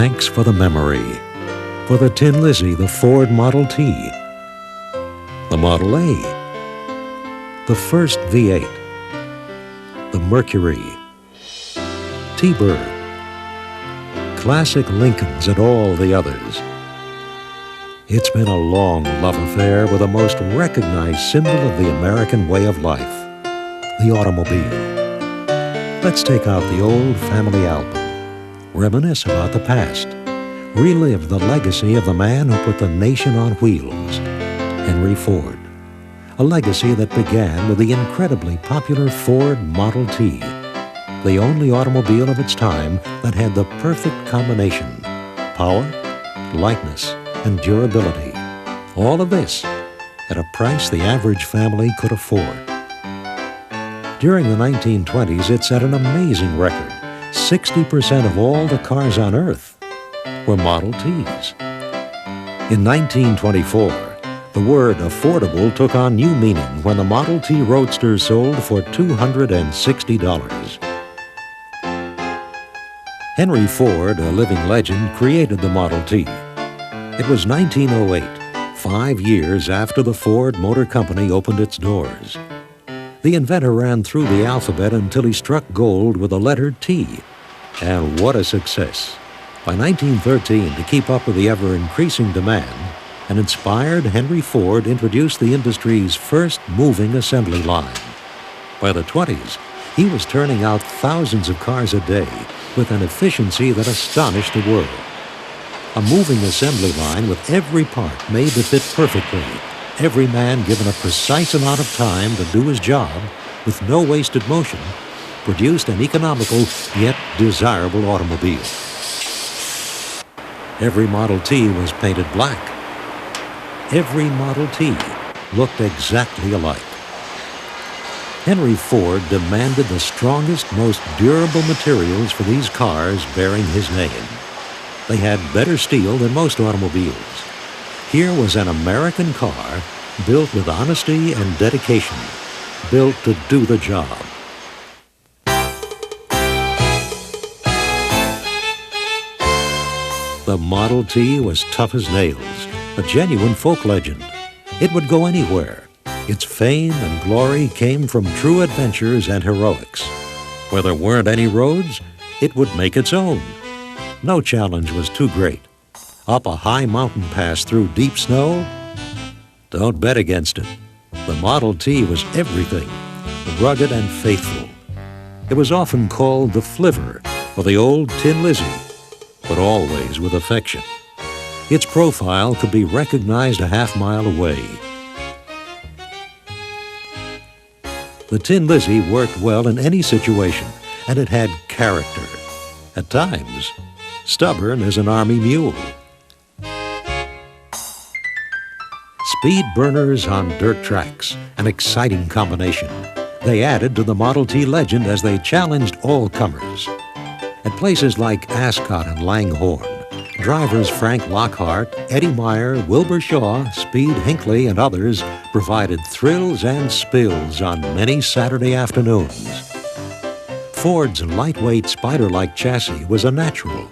Thanks for the memory. For the Tin Lizzie, the Ford Model T, the Model A, the first V8, the Mercury, T-Bird, classic Lincolns, and all the others. It's been a long love affair with a most recognized symbol of the American way of life, the automobile. Let's take out the old family album, reminisce about the past, relive the legacy of the man who put the nation on wheels, Henry Ford. A legacy that began with the incredibly popular Ford Model T, the only automobile of its time that had the perfect combination: power, lightness, and durability. All of this at a price the average family could afford. During the 1920s, it set an amazing record. 60% of all the cars on Earth were Model Ts. In 1924, the word affordable took on new meaning when the Model T Roadster sold for $260. Henry Ford, a living legend, created the Model T. It was 1908, 5 years after the Ford Motor Company opened its doors. The inventor ran through the alphabet until he struck gold with the letter T. And what a success! By 1913, to keep up with the ever-increasing demand, an inspired Henry Ford introduced the industry's first moving assembly line. By the 20s, he was turning out thousands of cars a day with an efficiency that astonished the world. A moving assembly line with every part made to fit perfectly, every man given a precise amount of time to do his job with no wasted motion, produced an economical yet desirable automobile. Every Model T was painted black. Every Model T looked exactly alike. Henry Ford demanded the strongest, most durable materials for these cars bearing his name. They had better steel than most automobiles. Here was an American car built with honesty and dedication, built to do the job. The Model T was tough as nails, a genuine folk legend. It would go anywhere. Its fame and glory came from true adventures and heroics. Where there weren't any roads, it would make its own. No challenge was too great. Up a high mountain pass through deep snow? Don't bet against it. The Model T was everything, rugged and faithful. It was often called the Flivver or the old Tin Lizzie, but always with affection. Its profile could be recognized a half-mile away. The Tin Lizzie worked well in any situation, and it had character. At times, stubborn as an army mule. Speed burners on dirt tracks, an exciting combination. They added to the Model T legend as they challenged all comers. At places like Ascot and Langhorne, drivers Frank Lockhart, Eddie Meyer, Wilbur Shaw, Speed Hinckley, and others provided thrills and spills on many Saturday afternoons. Ford's lightweight Spider-like chassis was a natural,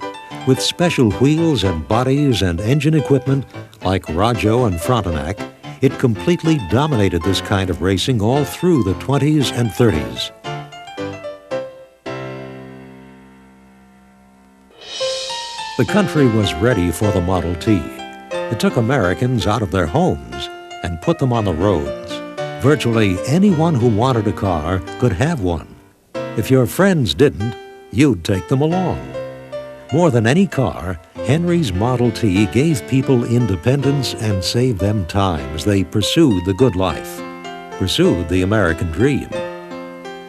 with special wheels and bodies and engine equipment like Rajo and Frontenac. It completely dominated this kind of racing all through the 20s and 30s. The country was ready for the Model T. It took Americans out of their homes and put them on the roads. Virtually anyone who wanted a car could have one. If your friends didn't, you'd take them along. More than any car, Henry's Model T gave people independence and saved them time as they pursued the good life, pursued the American dream.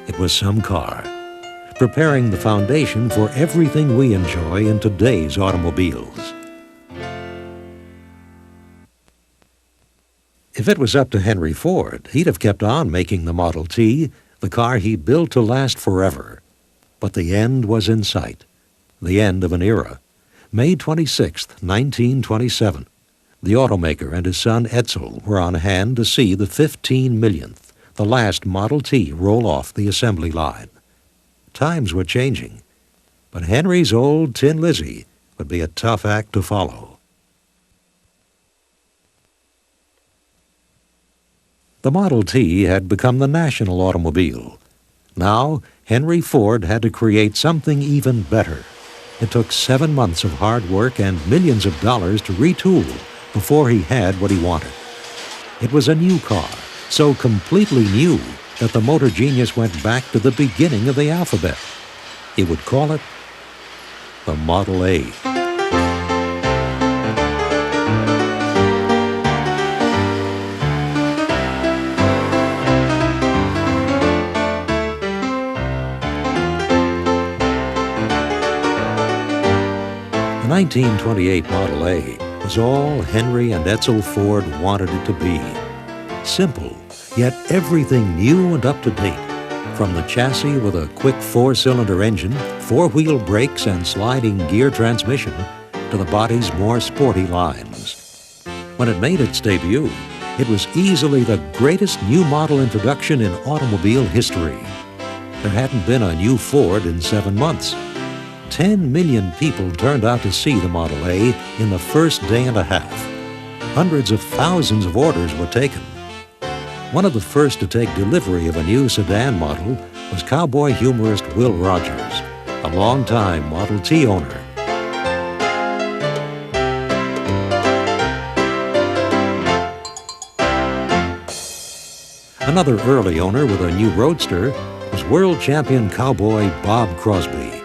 It was some car, preparing the foundation for everything we enjoy in today's automobiles. If it was up to Henry Ford, he'd have kept on making the Model T, the car he built to last forever. But the end was in sight, the end of an era. May 26, 1927. The automaker and his son Edsel were on hand to see the 15 millionth, the last Model T, roll off the assembly line. Times were changing, but Henry's old Tin Lizzie would be a tough act to follow. The Model T had become the national automobile. Now, Henry Ford had to create something even better. It took 7 months of hard work and millions of dollars to retool before he had what he wanted. It was a new car, so completely new that the motor genius went back to the beginning of the alphabet. He would call it the Model A. The 1928 Model A was all Henry and Edsel Ford wanted it to be. Simple, yet everything new and up to date. From the chassis with a quick 4-cylinder engine, 4-wheel brakes, and sliding gear transmission, to the body's more sporty lines. When it made its debut, it was easily the greatest new model introduction in automobile history. There hadn't been a new Ford in 7 months. 10 million people turned out to see the Model A in the first day and a half. Hundreds of thousands of orders were taken. One of the first to take delivery of a new sedan model was cowboy humorist Will Rogers, a longtime Model T owner. Another early owner with a new roadster was world champion cowboy Bob Crosby.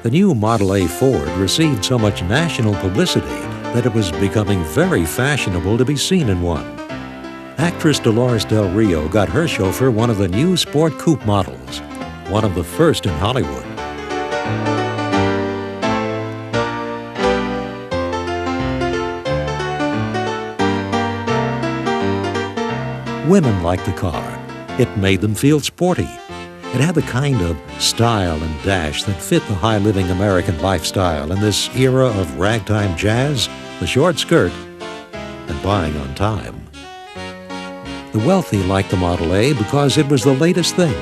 The new Model A Ford received so much national publicity that it was becoming very fashionable to be seen in one. Actress Dolores Del Rio got her chauffeur one of the new sport coupe models, one of the first in Hollywood. Women liked the car. It made them feel sporty. It had the kind of style and dash that fit the high-living American lifestyle in this era of ragtime jazz, the short skirt, and buying on time. The wealthy liked the Model A because it was the latest thing,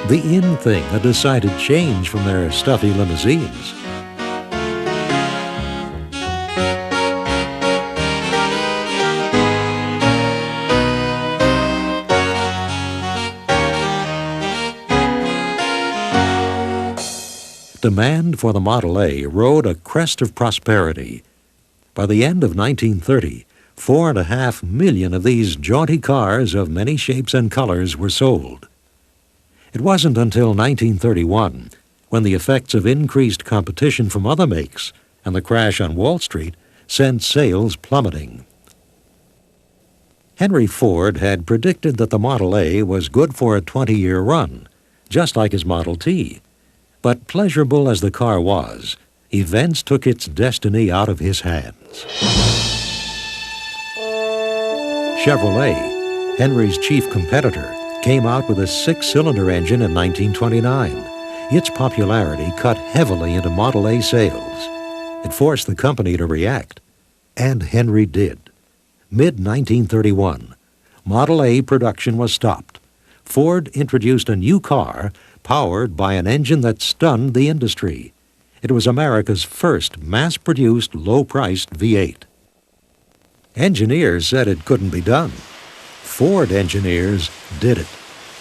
the in thing, a decided change from their stuffy limousines. Demand for the Model A rode a crest of prosperity. By the end of 1930, 4.5 million of these jaunty cars of many shapes and colors were sold. It wasn't until 1931, when the effects of increased competition from other makes and the crash on Wall Street sent sales plummeting. Henry Ford had predicted that the Model A was good for a 20-year run, just like his Model T. But pleasurable as the car was, events took its destiny out of his hands. Chevrolet, Henry's chief competitor, came out with a 6-cylinder engine in 1929. Its popularity cut heavily into Model A sales. It forced the company to react, and Henry did. Mid-1931, Model A production was stopped. Ford introduced a new car powered by an engine that stunned the industry. It was America's first mass-produced, low-priced V8. Engineers said it couldn't be done. Ford engineers did it,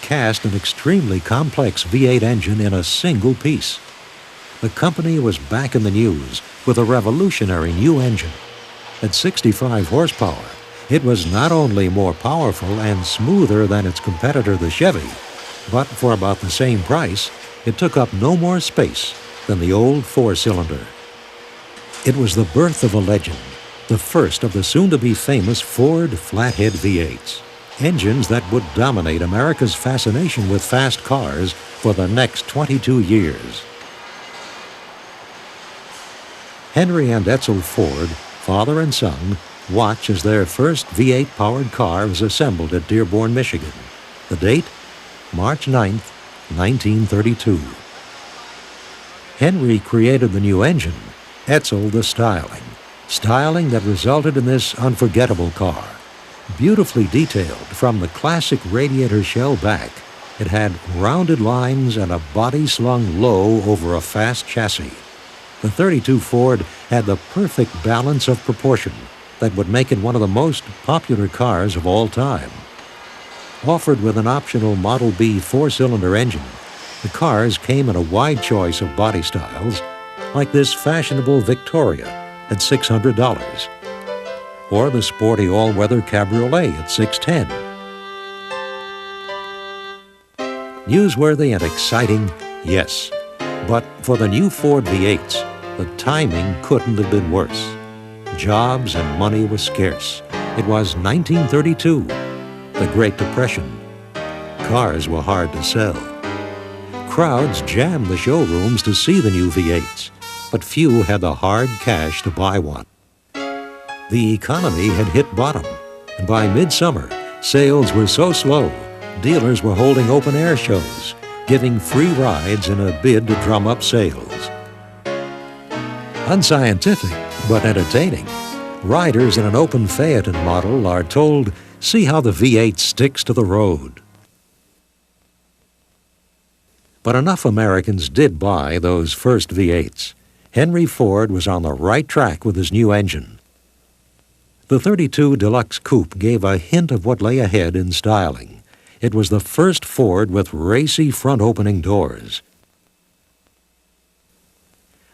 cast an extremely complex V8 engine in a single piece. The company was back in the news with a revolutionary new engine. At 65 horsepower, it was not only more powerful and smoother than its competitor, the Chevy, but for about the same price, it took up no more space than the old 4-cylinder. It was the birth of a legend, the first of the soon-to-be famous Ford flathead V8s, engines that would dominate America's fascination with fast cars for the next 22 years. Henry and Edsel Ford, father and son, watch as their first V8-powered car was assembled at Dearborn, Michigan. The date? March 9, 1932. Henry created the new engine, Edsel the styling that resulted in this unforgettable car, beautifully detailed from the classic radiator shell back It had rounded lines and a body slung low over a fast chassis. The 32 Ford had the perfect balance of proportion that would make it one of the most popular cars of all time. Offered with an optional Model B four-cylinder engine, the cars came in a wide choice of body styles, like this fashionable Victoria at $600, or the sporty all-weather Cabriolet at $610. Newsworthy and exciting, yes, but for the new Ford V8s, the timing couldn't have been worse. Jobs and money were scarce. It was 1932, the Great Depression. Cars were hard to sell. Crowds jammed the showrooms to see the new V8s, but few had the hard cash to buy one. The economy had hit bottom, and by midsummer, sales were so slow, dealers were holding open-air shows, giving free rides in a bid to drum up sales. Unscientific, but entertaining, riders in an open Phaeton model are told, "See how the V8 sticks to the road." But enough Americans did buy those first V8s. Henry Ford was on the right track with his new engine. The 32 Deluxe Coupe gave a hint of what lay ahead in styling. It was the first Ford with racy front-opening doors.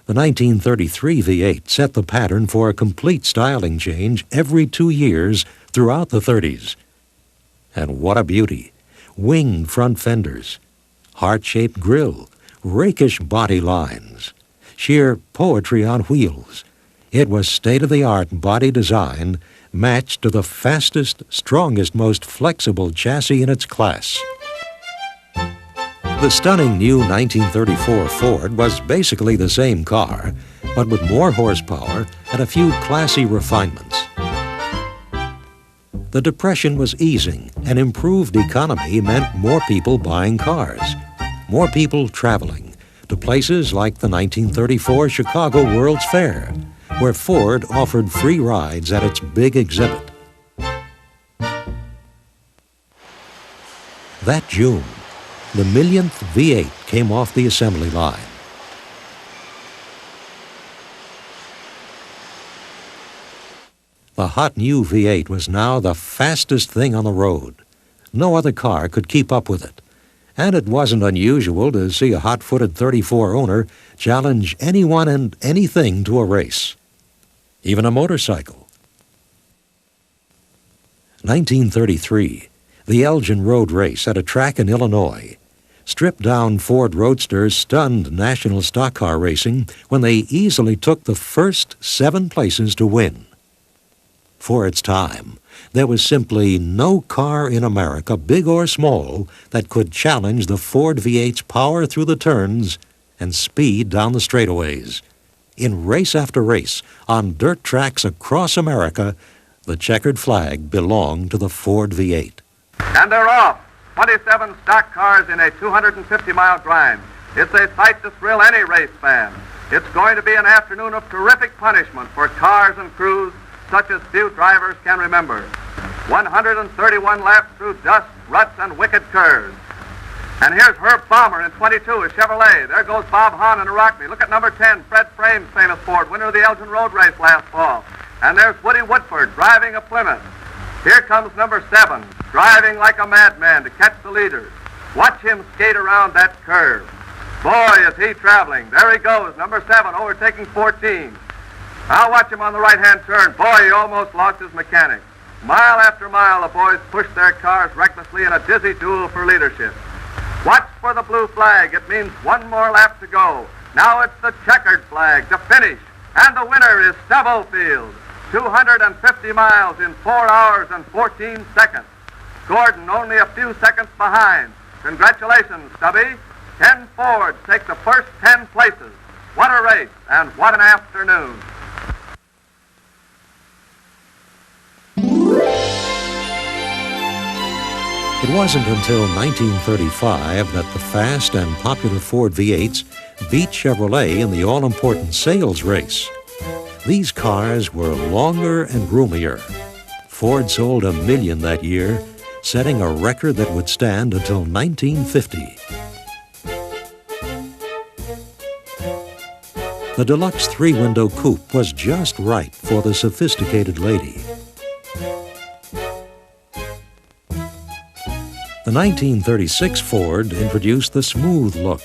The 1933 V8 set the pattern for a complete styling change every 2 years throughout the 30s. And what a beauty! Winged front fenders, heart-shaped grille, rakish body lines, sheer poetry on wheels. It was state-of-the-art body design matched to the fastest, strongest, most flexible chassis in its class. The stunning new 1934 Ford was basically the same car, but with more horsepower and a few classy refinements. The Depression was easing, and improved economy meant more people buying cars, more people traveling to places like the 1934 Chicago World's Fair, where Ford offered free rides at its big exhibit. That June, the millionth V8 came off the assembly line. The hot new V8 was now the fastest thing on the road. No other car could keep up with it. And it wasn't unusual to see a hot-footed 34 owner challenge anyone and anything to a race, even a motorcycle. 1933, the Elgin Road Race at a track in Illinois. Stripped-down Ford Roadsters stunned national stock car racing when they easily took the first 7 places to win. For its time, there was simply no car in America, big or small, that could challenge the Ford V8's power through the turns and speed down the straightaways. In race after race, on dirt tracks across America, the checkered flag belonged to the Ford V8. And they're off. 27 stock cars in a 250-mile grind. It's a sight to thrill any race fan. It's going to be an afternoon of terrific punishment for cars and crews such as few drivers can remember. 131 laps through dust, ruts, and wicked curves. And here's Herb Balmer in 22, a Chevrolet. There goes Bob Hahn in a Rockby. Look at number 10, Fred Frame's famous Ford, winner of the Elgin Road Race last fall. And there's Woody Woodford driving a Plymouth. Here comes number 7, driving like a madman to catch the leaders. Watch him skate around that curve. Boy, is he traveling. There he goes, number 7, overtaking 14. Now watch him on the right-hand turn. Boy, he almost lost his mechanic. Mile after mile, the boys pushed their cars recklessly in a dizzy duel for leadership. Watch for the blue flag. It means one more lap to go. Now it's the checkered flag to finish. And the winner is Stub Ofield. 250 miles in 4 hours and 14 seconds. Gordon only a few seconds behind. Congratulations, Stubby. 10 Fords take the first 10 places. What a race, and what an afternoon. It wasn't until 1935 that the fast and popular Ford V8s beat Chevrolet in the all-important sales race. These cars were longer and roomier. Ford sold 1 million that year, setting a record that would stand until 1950. The deluxe three-window coupe was just right for the sophisticated lady. The 1936 Ford introduced the smooth look.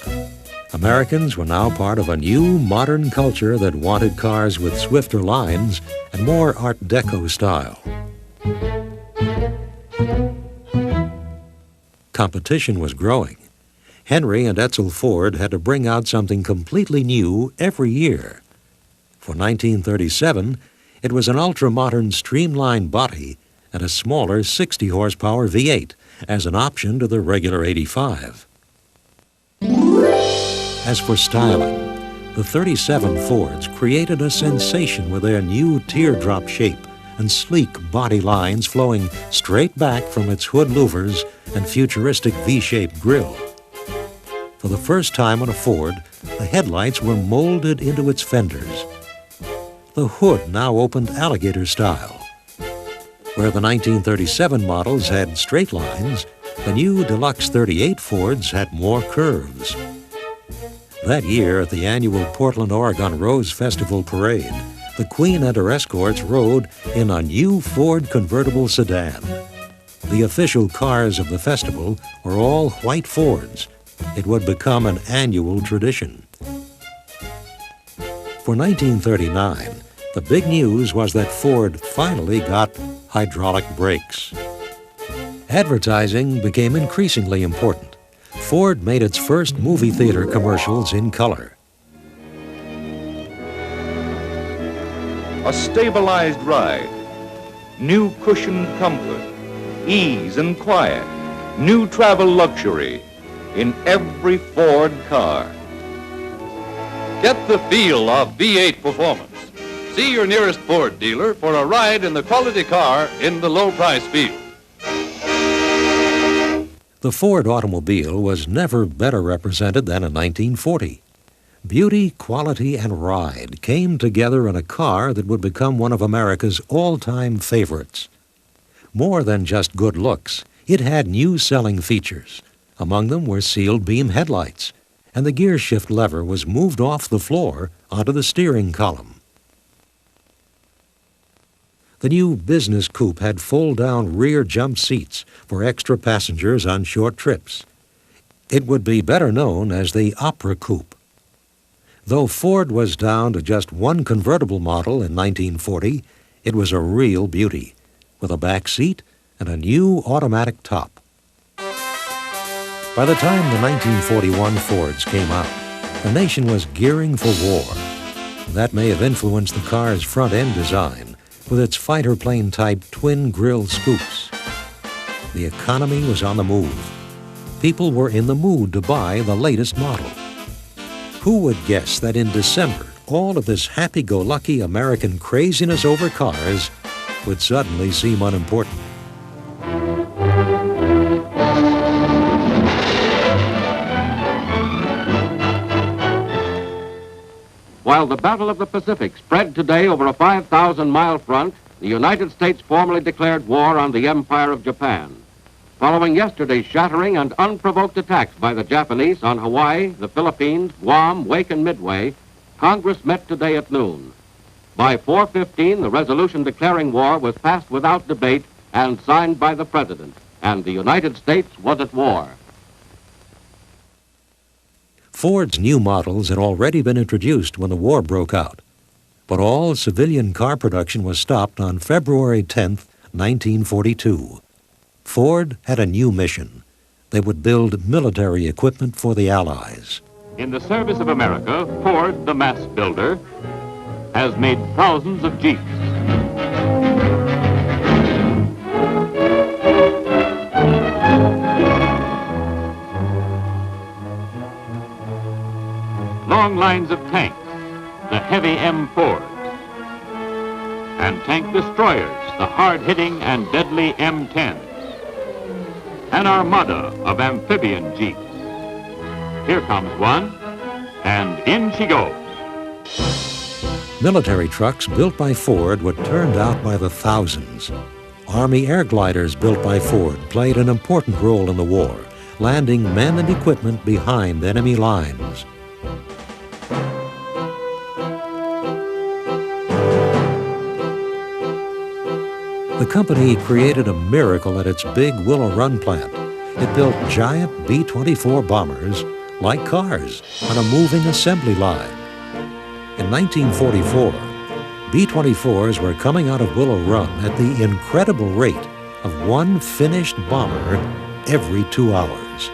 Americans were now part of a new modern culture that wanted cars with swifter lines and more Art Deco style. Competition was growing. Henry and Edsel Ford had to bring out something completely new every year. For 1937, it was an ultra-modern streamlined body and a smaller 60-horsepower V8 as an option to the regular 85. As for styling, the 37 Fords created a sensation with their new teardrop shape and sleek body lines flowing straight back from its hood louvers and futuristic V-shaped grille. For the first time on a Ford, the headlights were molded into its fenders. The hood now opened alligator style. Where the 1937 models had straight lines, the new Deluxe 38 Fords had more curves. That year at the annual Portland, Oregon Rose Festival Parade, the Queen and her escorts rode in a new Ford convertible sedan. The official cars of the festival were all white Fords. It would become an annual tradition. For 1939, the big news was that Ford finally got hydraulic brakes. Advertising became increasingly important. Ford made its first movie theater commercials in color. A stabilized ride, new cushioned comfort, ease and quiet, new travel luxury in every Ford car. Get the feel of V8 performance. See your nearest Ford dealer for a ride in the quality car in the low price field. The Ford automobile was never better represented than in 1940. Beauty, quality, and ride came together in a car that would become one of America's all-time favorites. More than just good looks, it had new selling features. Among them were sealed beam headlights, and the gear shift lever was moved off the floor onto the steering column. The new business coupe had fold-down rear jump seats for extra passengers on short trips. It would be better known as the Opera Coupe. Though Ford was down to just one convertible model in 1940, it was a real beauty, with a back seat and a new automatic top. By the time the 1941 Fords came out, the nation was gearing for war. That may have influenced the car's front-end design, with its fighter plane-type twin-grill scoops. The economy was on the move. People were in the mood to buy the latest model. Who would guess that in December, all of this happy-go-lucky American craziness over cars would suddenly seem unimportant? While the Battle of the Pacific spread today over a 5,000-mile front, the United States formally declared war on the Empire of Japan. Following yesterday's shattering and unprovoked attacks by the Japanese on Hawaii, the Philippines, Guam, Wake, and Midway, Congress met today at noon. By 4:15, the resolution declaring war was passed without debate and signed by the President, and the United States was at war. Ford's new models had already been introduced when the war broke out, but all civilian car production was stopped on February 10, 1942. Ford had a new mission. They would build military equipment for the Allies. In the service of America, Ford, the mass builder, has made thousands of Jeeps. Long lines of tanks, the heavy M4s, and tank destroyers, the hard-hitting and deadly M10s, an armada of amphibian Jeeps. Here comes one, and in she goes. Military trucks built by Ford were turned out by the thousands. Army air gliders built by Ford played an important role in the war, landing men and equipment behind enemy lines. The company created a miracle at its big Willow Run plant. It built giant B-24 bombers like cars on a moving assembly line. In 1944, B-24s were coming out of Willow Run at the incredible rate of one finished bomber every 2 hours.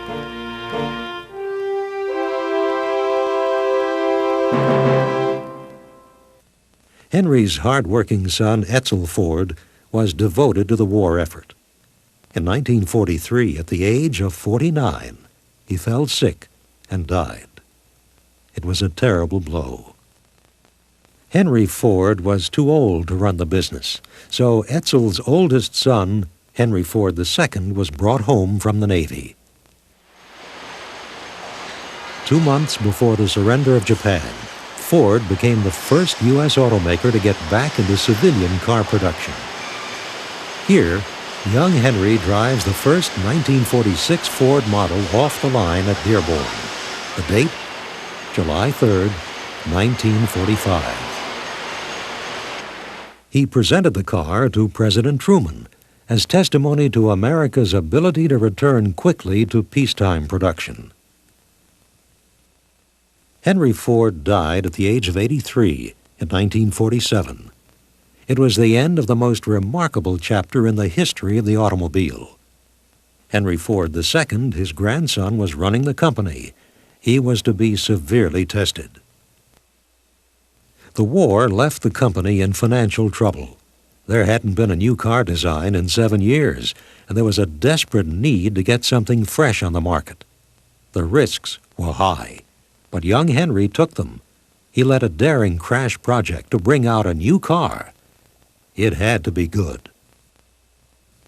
Henry's hard-working son, Edsel Ford, was devoted to the war effort. In 1943, at the age of 49, he fell sick and died. It was a terrible blow. Henry Ford was too old to run the business, so Edsel's oldest son, Henry Ford II, was brought home from the Navy. 2 months before the surrender of Japan, Ford became the first U.S. automaker to get back into civilian car production. Here, young Henry drives the first 1946 Ford model off the line at Dearborn. The date, July 3rd, 1945. He presented the car to President Truman as testimony to America's ability to return quickly to peacetime production. Henry Ford died at the age of 83 in 1947. It was the end of the most remarkable chapter in the history of the automobile. Henry Ford II, his grandson, was running the company. He was to be severely tested. The war left the company in financial trouble. There hadn't been a new car design in 7 years, and there was a desperate need to get something fresh on the market. The risks were high, but young Henry took them. He led a daring crash project to bring out a new car. It had to be good.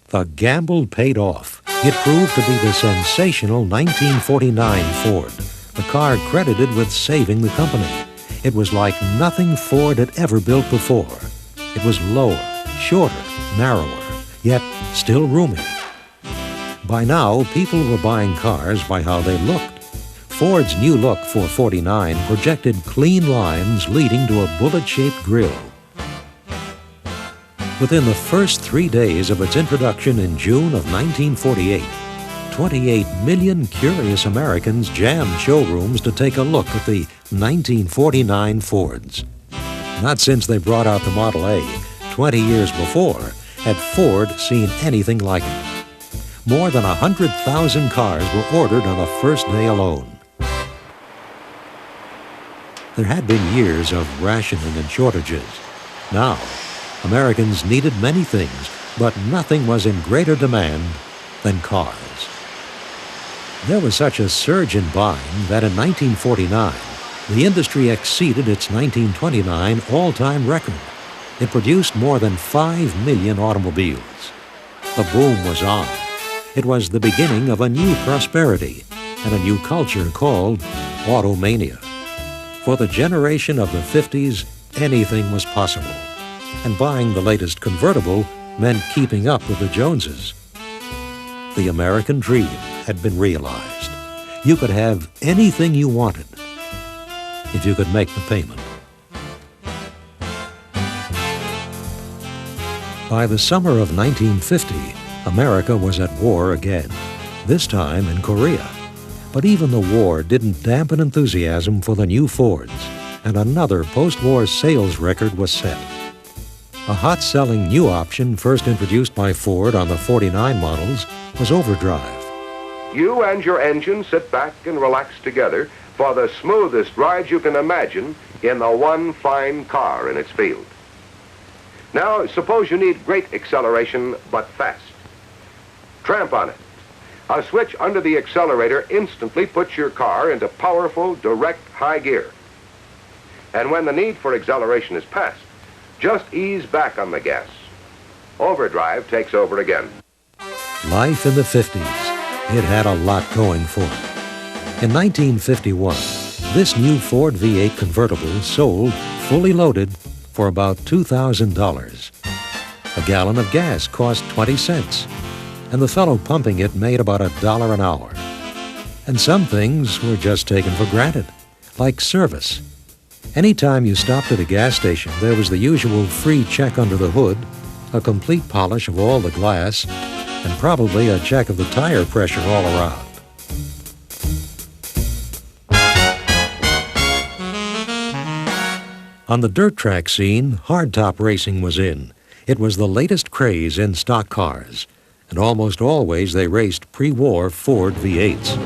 The gamble paid off. It proved to be the sensational 1949 Ford, the car credited with saving the company. It was like nothing Ford had ever built before. It was lower, shorter, narrower, yet still roomy. By now, people were buying cars by how they looked. Ford's new look for 49 projected clean lines leading to a bullet-shaped grille. Within the first 3 days of its introduction in June of 1948, 28 million curious Americans jammed showrooms to take a look at the 1949 Fords. Not since they brought out the Model A 20 years before had Ford seen anything like it. More than 100,000 cars were ordered on the first day alone. There had been years of rationing and shortages. Now, Americans needed many things, but nothing was in greater demand than cars. There was such a surge in buying that in 1949, the industry exceeded its 1929 all-time record. It produced more than 5 million automobiles. The boom was on. It was the beginning of a new prosperity and a new culture called automania. For the generation of the 50s, anything was possible. And buying the latest convertible meant keeping up with the Joneses. The American dream had been realized. You could have anything you wanted if you could make the payment. By the summer of 1950, America was at war again, this time in Korea. But even the war didn't dampen enthusiasm for the new Fords, and another post-war sales record was set. A hot-selling new option first introduced by Ford on the 49 models was overdrive. You and your engine sit back and relax together for the smoothest ride you can imagine in the one fine car in its field. Now, suppose you need great acceleration, but fast. Tramp on it. A switch under the accelerator instantly puts your car into powerful, direct high gear. And when the need for acceleration is past, just ease back on the gas. Overdrive takes over again. Life in the 50s. It had a lot going for it. In 1951, this new Ford V8 convertible sold, fully loaded, for about $2,000. A gallon of gas cost 20 cents, and the fellow pumping it made about $1 an hour. And some things were just taken for granted, like service. Anytime you stopped at a gas station, there was the usual free check under the hood, a complete polish of all the glass, and probably a check of the tire pressure all around. On the dirt track scene, hardtop racing was in. It was the latest craze in stock cars, and almost always they raced pre-war Ford V8s.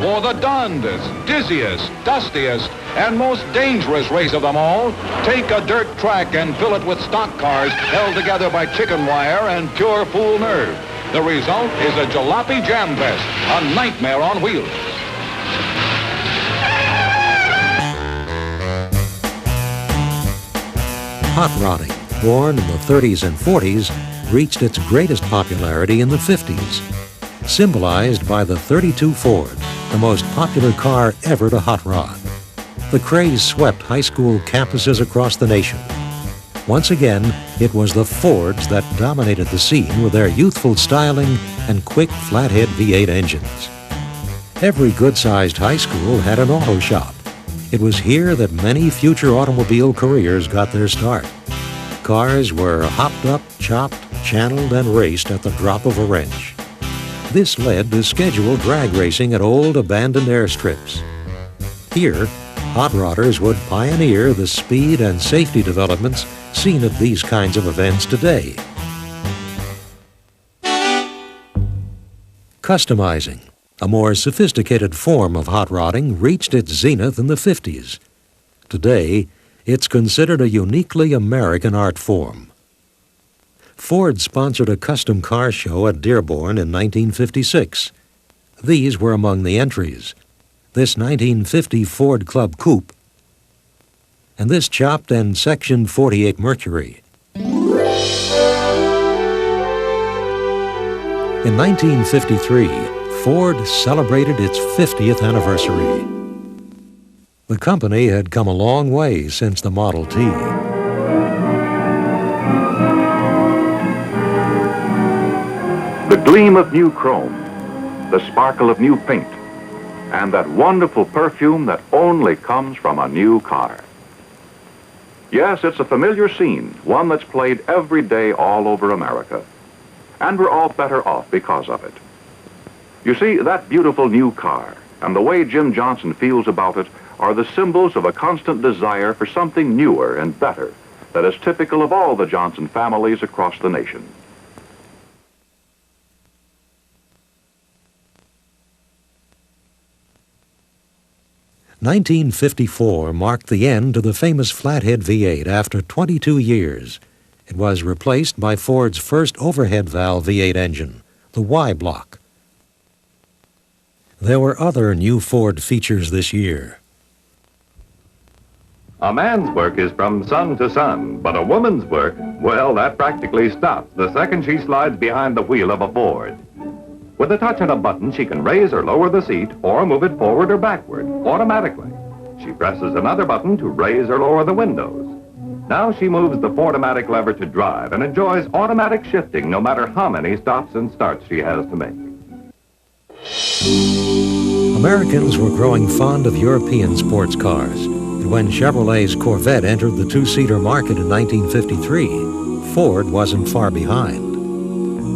For the darndest, dizziest, dustiest, and most dangerous race of them all, take a dirt track and fill it with stock cars held together by chicken wire and pure fool nerve. The result is a jalopy jam fest, a nightmare on wheels. Hot rodding, born in the 30s and 40s, reached its greatest popularity in the 50s, symbolized by the 32 Ford, the most popular car ever to hot rod. The craze swept high school campuses across the nation. Once again, it was the Fords that dominated the scene with their youthful styling and quick flathead V8 engines. Every good-sized high school had an auto shop. It was here that many future automobile careers got their start. Cars were hopped up, chopped, channeled, and raced at the drop of a wrench. This led to scheduled drag racing at old abandoned airstrips. Here, hot rodders would pioneer the speed and safety developments seen at these kinds of events today. Customizing, a more sophisticated form of hot rodding, reached its zenith in the 50s. Today, it's considered a uniquely American art form. Ford sponsored a custom car show at Dearborn in 1956. These were among the entries: this 1950 Ford Club Coupe, and this chopped and sectioned 48 Mercury. In 1953, Ford celebrated its 50th anniversary. The company had come a long way since the Model T. The gleam of new chrome, the sparkle of new paint, and that wonderful perfume that only comes from a new car. Yes, it's a familiar scene, one that's played every day all over America. And we're all better off because of it. You see, that beautiful new car and the way Jim Johnson feels about it are the symbols of a constant desire for something newer and better that is typical of all the Johnson families across the nation. "1954 marked the end to the famous flathead V8 after 22 years. It was replaced by Ford's first overhead valve V8 engine, the Y block. There were other new Ford features this year. A man's work is from sun to sun, but a woman's work, well, that practically stops the second she slides behind the wheel of a Ford. With a touch and a button, she can raise or lower the seat or move it forward or backward automatically. She presses another button to raise or lower the windows. Now she moves the Ford-O-Matic lever to drive and enjoys automatic shifting no matter how many stops and starts she has to make. Americans were growing fond of European sports cars, and when Chevrolet's Corvette entered the two-seater market in 1953, Ford wasn't far behind.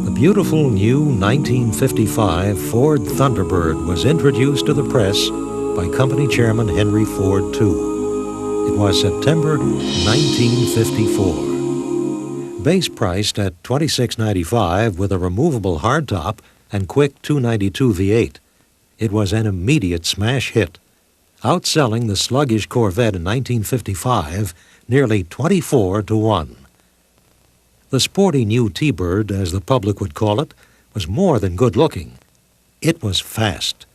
The beautiful new 1955 Ford Thunderbird was introduced to the press by company chairman Henry Ford II. It was September 1954. Base priced at $26.95 with a removable hardtop and quick 292 V8, it was an immediate smash hit, outselling the sluggish Corvette in 1955 nearly 24-1. The sporty new T-Bird, as the public would call it, was more than good-looking. It was fast.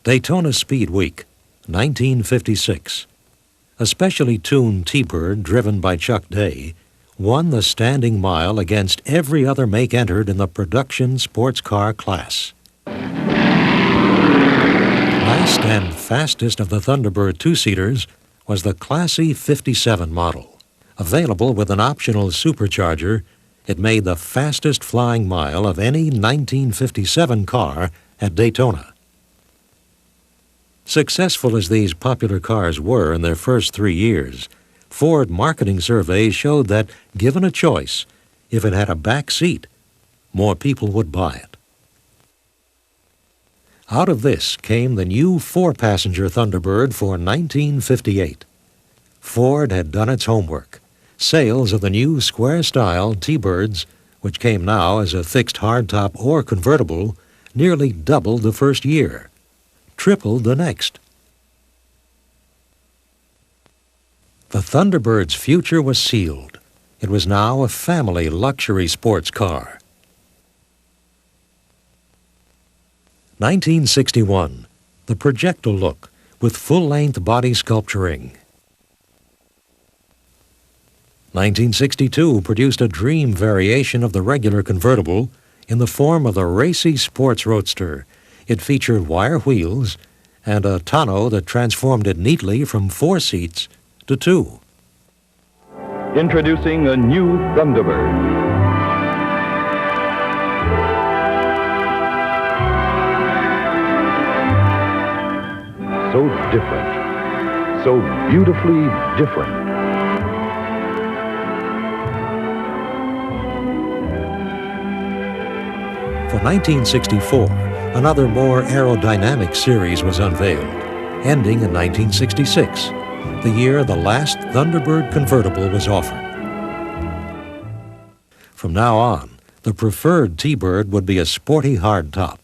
Daytona Speed Week, 1956. A specially tuned T-Bird, driven by Chuck Day, won the standing mile against every other make entered in the production sports car class. Last and fastest of the Thunderbird two-seaters was the classy 57 model. Available with an optional supercharger, It made the fastest flying mile of any 1957 car at Daytona. Successful as these popular cars were in their first 3 years, Ford marketing surveys showed that, given a choice, if it had a back seat, more people would buy it. Out of this came the new 4-passenger Thunderbird for 1958. Ford had done its homework. Sales of the new square-style T-Birds, which came now as a fixed hardtop or convertible, nearly doubled the first year, tripled the next. The Thunderbird's future was sealed. It was now a family luxury sports car. 1961, the projectile look with full-length body sculpturing. 1962 produced a dream variation of the regular convertible in the form of the racy sports roadster. It featured wire wheels and a tonneau that transformed it neatly from 4 seats to 2. Introducing a new Thunderbird. So different, so beautifully different. For 1964, another more aerodynamic series was unveiled, ending in 1966, the year the last Thunderbird convertible was offered. From now on, the preferred T-Bird would be a sporty hardtop.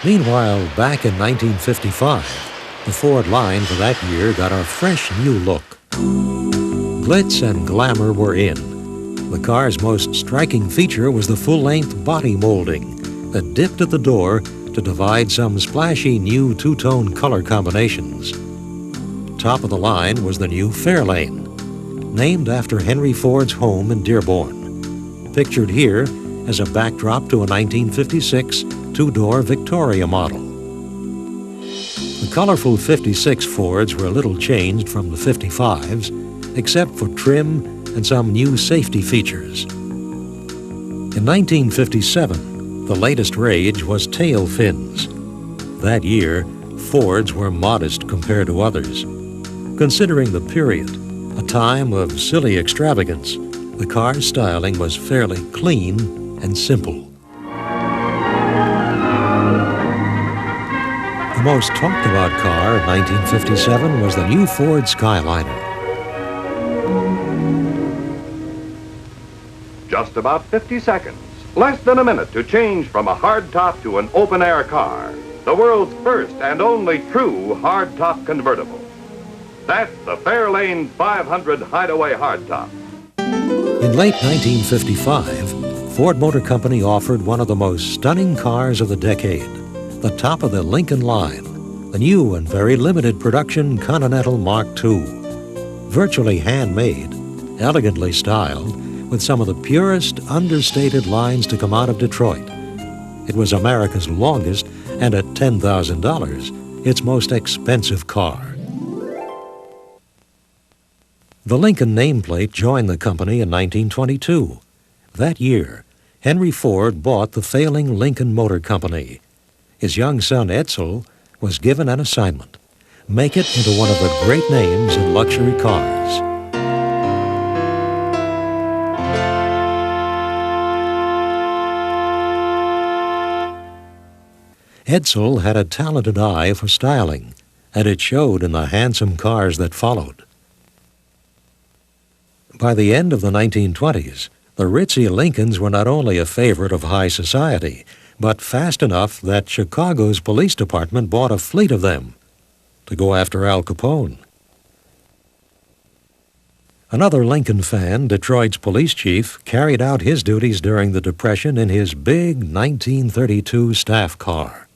Meanwhile, back in 1955, the Ford line for that year got a fresh new look. Glitz and glamour were in. The car's most striking feature was the full-length body molding that dipped at the door to divide some splashy new two-tone color combinations. Top of the line was the new Fairlane, named after Henry Ford's home in Dearborn, pictured here as a backdrop to a 1956 two-door Victoria model. The colorful 56 Fords were a little changed from the 55s, except for trim and some new safety features. In 1957, the latest rage was tail fins. That year, Fords were modest compared to others. Considering the period, a time of silly extravagance, the car's styling was fairly clean and simple. The most talked about car of 1957 was the new Ford Skyliner. Just about 50 seconds, less than a minute to change from a hardtop to an open-air car. The world's first and only true hardtop convertible. That's the Fairlane 500 Hideaway Hardtop. In late 1955, Ford Motor Company offered one of the most stunning cars of the decade, the top of the Lincoln line, the new and very limited production Continental Mark II. Virtually handmade, elegantly styled, with some of the purest, understated lines to come out of Detroit. It was America's longest, and at $10,000, its most expensive car. The Lincoln nameplate joined the company in 1922. That year, Henry Ford bought the failing Lincoln Motor Company. His young son Edsel was given an assignment: make it into one of the great names in luxury cars. Edsel had a talented eye for styling, and it showed in the handsome cars that followed. By the end of the 1920s, the ritzy Lincolns were not only a favorite of high society, but fast enough that Chicago's police department bought a fleet of them to go after Al Capone. Another Lincoln fan, Detroit's police chief, carried out his duties during the Depression in his big 1932 staff car.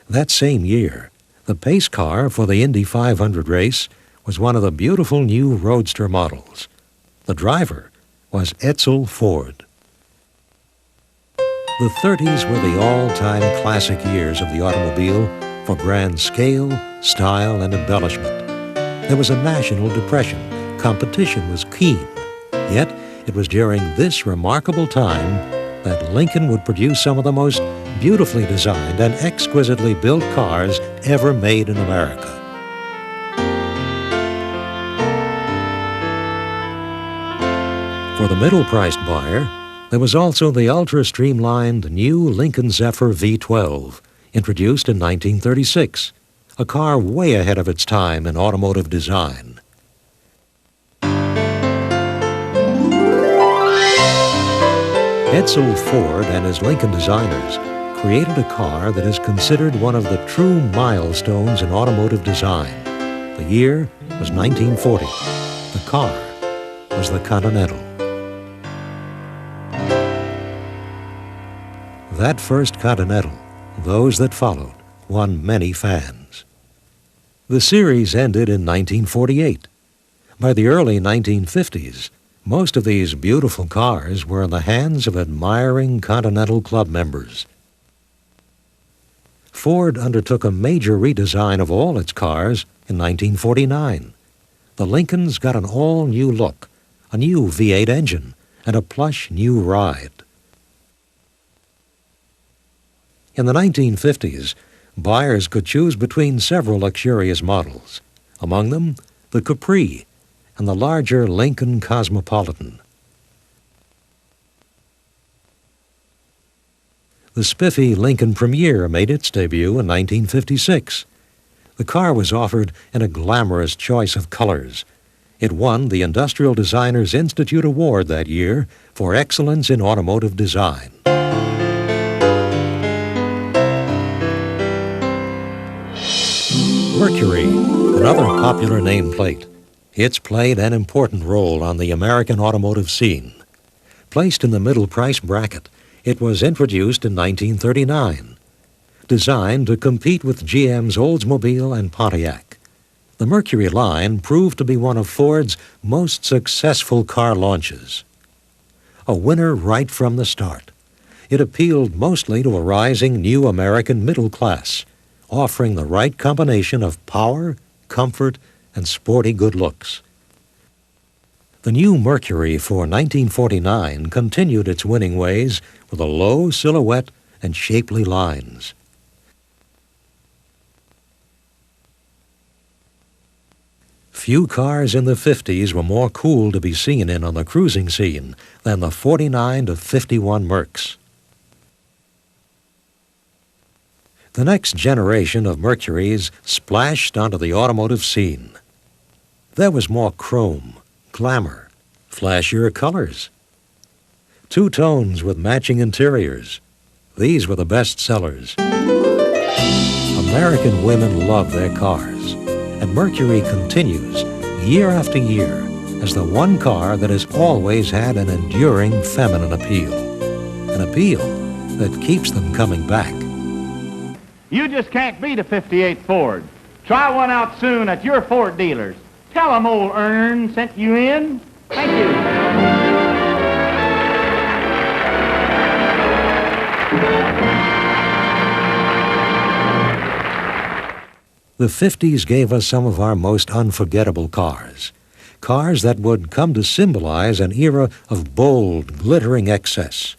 That same year, the pace car for the Indy 500 race was one of the beautiful new roadster models. The driver was Edsel Ford. The 30s were the all-time classic years of the automobile for grand scale, style, and embellishment. There was a national depression. Competition was keen. Yet, it was during this remarkable time that Lincoln would produce some of the most beautifully designed and exquisitely built cars ever made in America. For the middle-priced buyer, there was also the ultra-streamlined new Lincoln Zephyr V12, introduced in 1936, a car way ahead of its time in automotive design. Edsel Ford and his Lincoln designers created a car that is considered one of the true milestones in automotive design. The year was 1940. The car was the Continental. That first Continental, those that followed, won many fans. The series ended in 1948. By the early 1950s, most of these beautiful cars were in the hands of admiring Continental Club members. Ford undertook a major redesign of all its cars in 1949. The Lincolns got an all-new look, a new V8 engine, and a plush new ride. In the 1950s, buyers could choose between several luxurious models, among them the Capri and the larger Lincoln Cosmopolitan. The spiffy Lincoln Premier made its debut in 1956. The car was offered in a glamorous choice of colors. It won the Industrial Designers Institute Award that year for excellence in automotive design. Mercury, another popular nameplate. It's played an important role on the American automotive scene. Placed in the middle price bracket, it was introduced in 1939. Designed to compete with GM's Oldsmobile and Pontiac, the Mercury line proved to be one of Ford's most successful car launches. A winner right from the start, it appealed mostly to a rising new American middle class, offering the right combination of power, comfort, and sporty good looks. The new Mercury for 1949 continued its winning ways with a low silhouette and shapely lines. Few cars in the 50s were more cool to be seen in on the cruising scene than the 49 to 51 Mercs. The next generation of Mercurys splashed onto the automotive scene. There was more chrome, glamour, flashier colors. Two tones with matching interiors. These were the best sellers. American women love their cars, and Mercury continues year after year as the one car that has always had an enduring feminine appeal. An appeal that keeps them coming back. You just can't beat a 58 Ford. Try one out soon at your Ford dealers. Tell them old Ern sent you in. Thank you. The 50s gave us some of our most unforgettable cars. Cars that would come to symbolize an era of bold, glittering excess.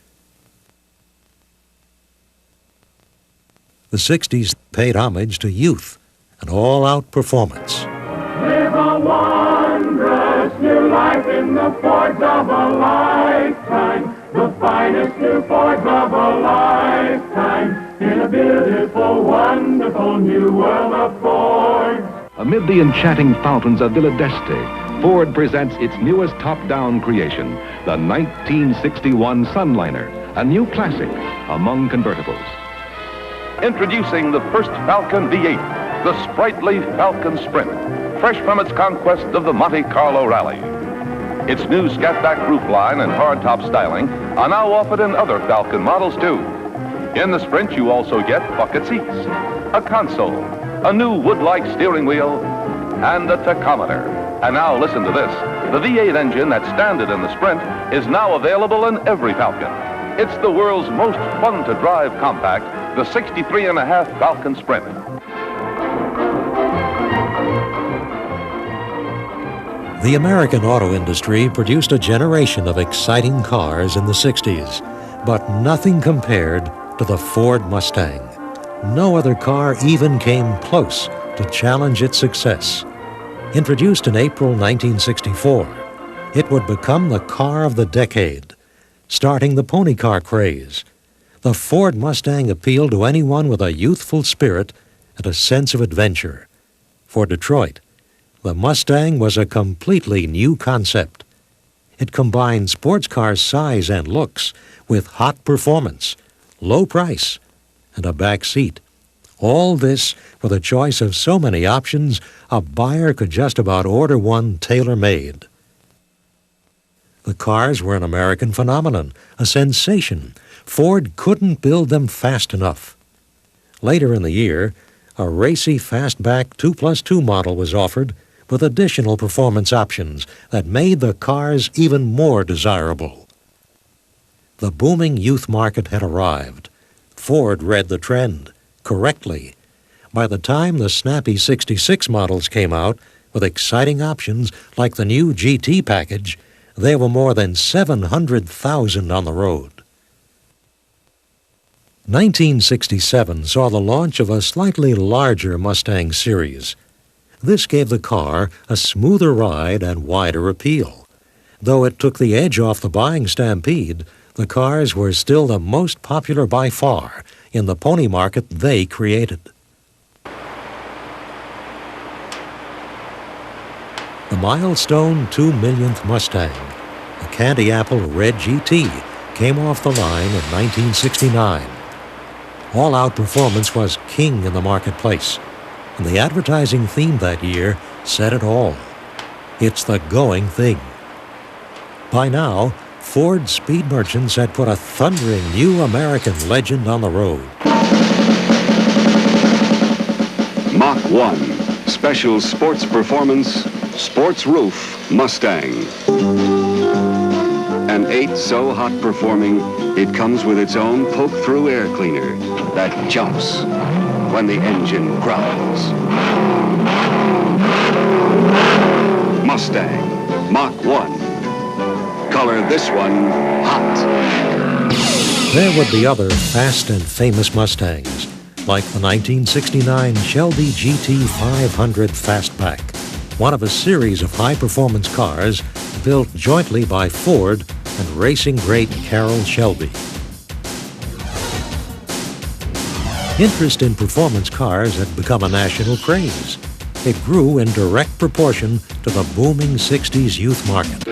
The 60s paid homage to youth and all-out performance. Live a wondrous new life in the Fords of a lifetime, the finest new Fords of a lifetime, in a beautiful, wonderful new world of Fords. Amid the enchanting fountains of Villa d'Este, Ford presents its newest top-down creation, the 1961 Sunliner, a new classic among convertibles. Introducing the first Falcon V8, the sprightly Falcon Sprint, fresh from its conquest of the Monte Carlo Rally. Its new scat-back roofline and hardtop styling are now offered in other Falcon models too. In the Sprint, you also get bucket seats, a console, a new wood-like steering wheel, and a tachometer. And now listen to this. The V8 engine that's standard in the Sprint is now available in every Falcon. It's the world's most fun-to-drive compact, the 63.5 Falcon Sprint. The American auto industry produced a generation of exciting cars in the 60s, but nothing compared to the Ford Mustang. No other car even came close to challenge its success. Introduced in April 1964, it would become the car of the decade, starting the pony car craze. The Ford Mustang appealed to anyone with a youthful spirit and a sense of adventure. For Detroit, the Mustang was a completely new concept. It combined sports car size and looks with hot performance, low price, and a back seat. All this with a choice of so many options, a buyer could just about order one tailor-made. The cars were an American phenomenon, a sensation. Ford couldn't build them fast enough. Later in the year, a racy fastback 2+2 model was offered with additional performance options that made the cars even more desirable. The booming youth market had arrived. Ford read the trend correctly. By the time the snappy 66 models came out with exciting options like the new GT package, there were more than 700,000 on the road. 1967 saw the launch of a slightly larger Mustang series. This gave the car a smoother ride and wider appeal. Though it took the edge off the buying stampede, the cars were still the most popular by far in the pony market they created. The milestone 2 millionth Mustang, the Candy Apple Red GT, came off the line in 1969. All-out performance was king in the marketplace, and the advertising theme that year said it all. It's the going thing. By now, Ford speed merchants had put a thundering new American legend on the road. Mach 1, special sports performance, sports roof Mustang. An 8 so hot performing, it comes with its own poke-through air cleaner that jumps when the engine growls. Mustang, Mach 1. Color this one hot. There would be other fast and famous Mustangs, like the 1969 Shelby GT 500 Fastback, one of a series of high-performance cars built jointly by Ford and racing great Carroll Shelby. Interest in performance cars had become a national craze. It grew in direct proportion to the booming 60s youth market.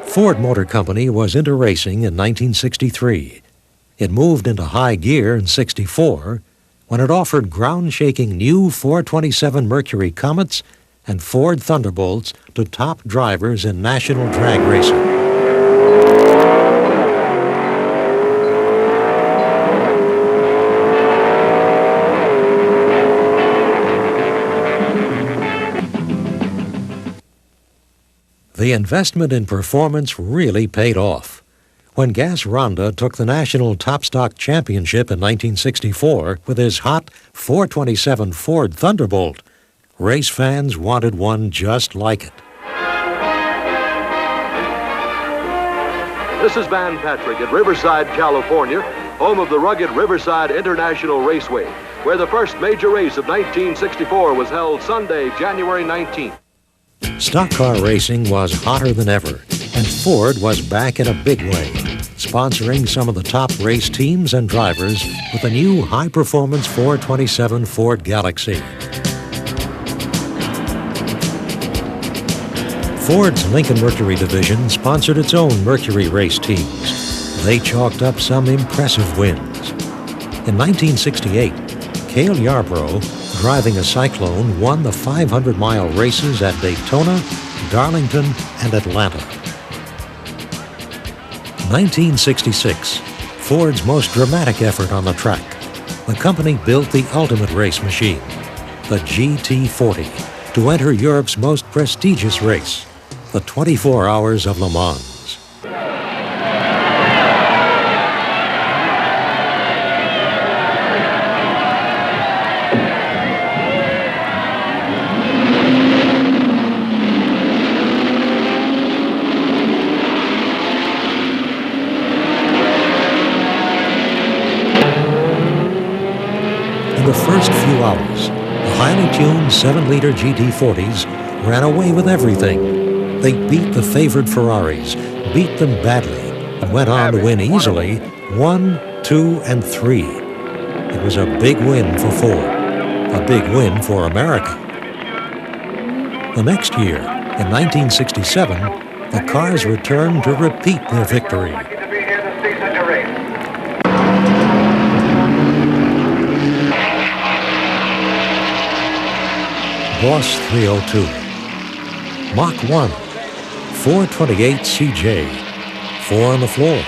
Ford Motor Company was into racing in 1963. It moved into high gear in '64 when it offered ground-shaking new 427 Mercury Comets and Ford Thunderbolts to top drivers in national drag racing. The investment in performance really paid off. When Gas Ronda took the National Top Stock Championship in 1964 with his hot 427 Ford Thunderbolt, race fans wanted one just like it. This is Van Patrick at Riverside, California, home of the rugged Riverside International Raceway, where the first major race of 1964 was held Sunday, January 19th. Stock car racing was hotter than ever, and Ford was back in a big way, sponsoring some of the top race teams and drivers with a new high-performance 427 Ford Galaxy. Ford's Lincoln Mercury division sponsored its own Mercury race teams. They chalked up some impressive wins. In 1968, Cale Yarborough driving a Cyclone, won the 500-mile races at Daytona, Darlington, and Atlanta. 1966, Ford's most dramatic effort on the track. The company built the ultimate race machine, the GT40, to enter Europe's most prestigious race, the 24 Hours of Le Mans. In the first few hours, the highly tuned 7-liter GT40s ran away with everything. They beat the favored Ferraris, beat them badly, and went on to win easily 1, 2, and 3. It was a big win for Ford, a big win for America. The next year, in 1967, the cars returned to repeat their victory. Boss 302, Mach 1, 428 CJ, 4 on the floor,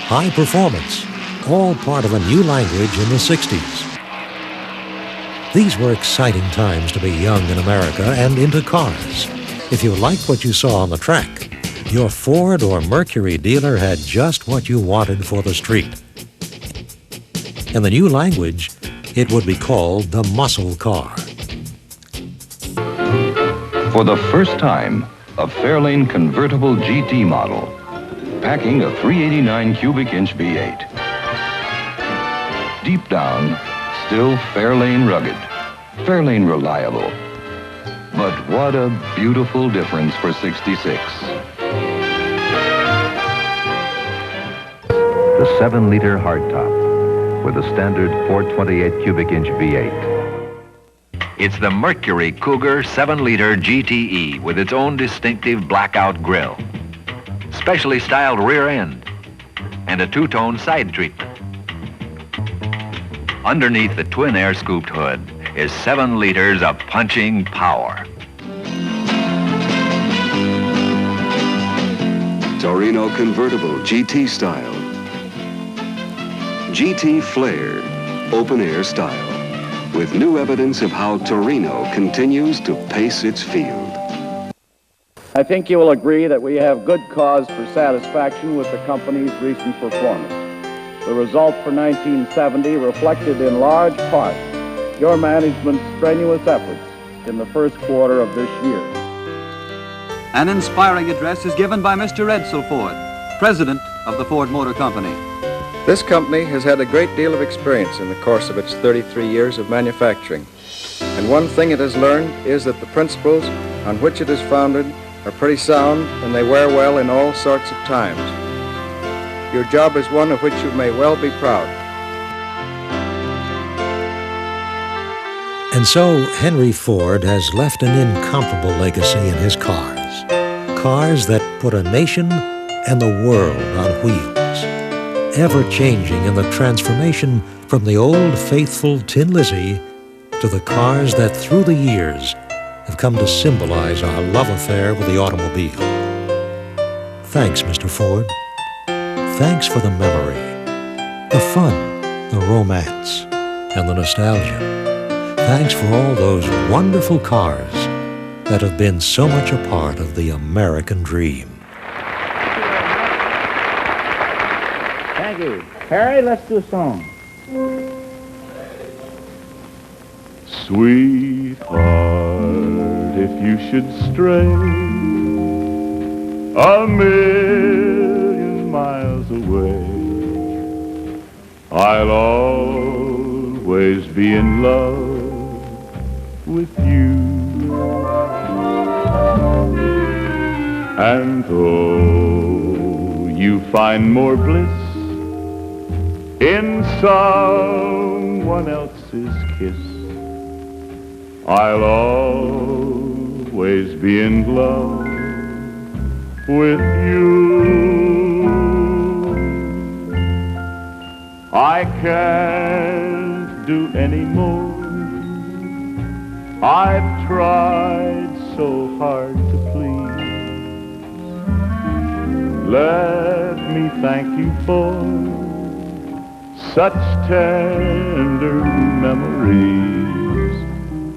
high performance, all part of a new language in the 60s. These were exciting times to be young in America and into cars. If you liked what you saw on the track, your Ford or Mercury dealer had just what you wanted for the street. In the new language, it would be called the muscle car. For the first time, a Fairlane convertible GT model, packing a 389 cubic inch V8. Deep down, still Fairlane rugged, Fairlane reliable. But what a beautiful difference for 66. The 7-liter hardtop with a standard 428 cubic inch V8. It's the Mercury Cougar 7-liter GTE with its own distinctive blackout grille, specially styled rear end, and a 2-tone side treatment. Underneath the twin air-scooped hood is 7 liters of punching power. Torino convertible GT style. GT Flare, open air style, with new evidence of how Torino continues to pace its field. I think you will agree that we have good cause for satisfaction with the company's recent performance. The result for 1970 reflected in large part your management's strenuous efforts in the first quarter of this year. An inspiring address is given by Mr. Edsel Ford, president of the Ford Motor Company. This company has had a great deal of experience in the course of its 33 years of manufacturing. And one thing it has learned is that the principles on which it is founded are pretty sound and they wear well in all sorts of times. Your job is one of which you may well be proud. And so Henry Ford has left an incomparable legacy in his cars. Cars that put a nation and the world on wheels. Ever-changing in the transformation from the old faithful Tin Lizzie to the cars that through the years have come to symbolize our love affair with the automobile. Thanks, Mr. Ford. Thanks for the memory, the fun, the romance, and the nostalgia. Thanks for all those wonderful cars that have been so much a part of the American dream. Thank you. Harry, let's do a song. Sweetheart, if you should stray 1,000,000 miles away, I'll always be in love with you. And though you find more bliss in someone else's kiss, I'll always be in love with you. I can't do any more I've tried so hard to please. Let me thank you for such tender memories.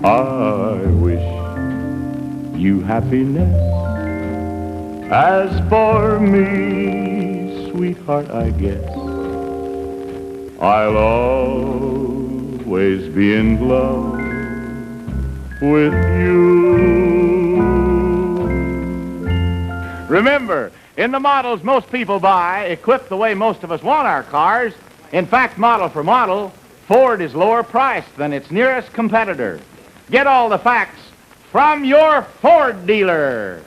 I wish you happiness. As for me, sweetheart, I guess I'll always be in love with you. Remember, in the models most people buy, equipped the way most of us want our cars, in fact, model for model, Ford is lower priced than its nearest competitor. Get all the facts from your Ford dealer.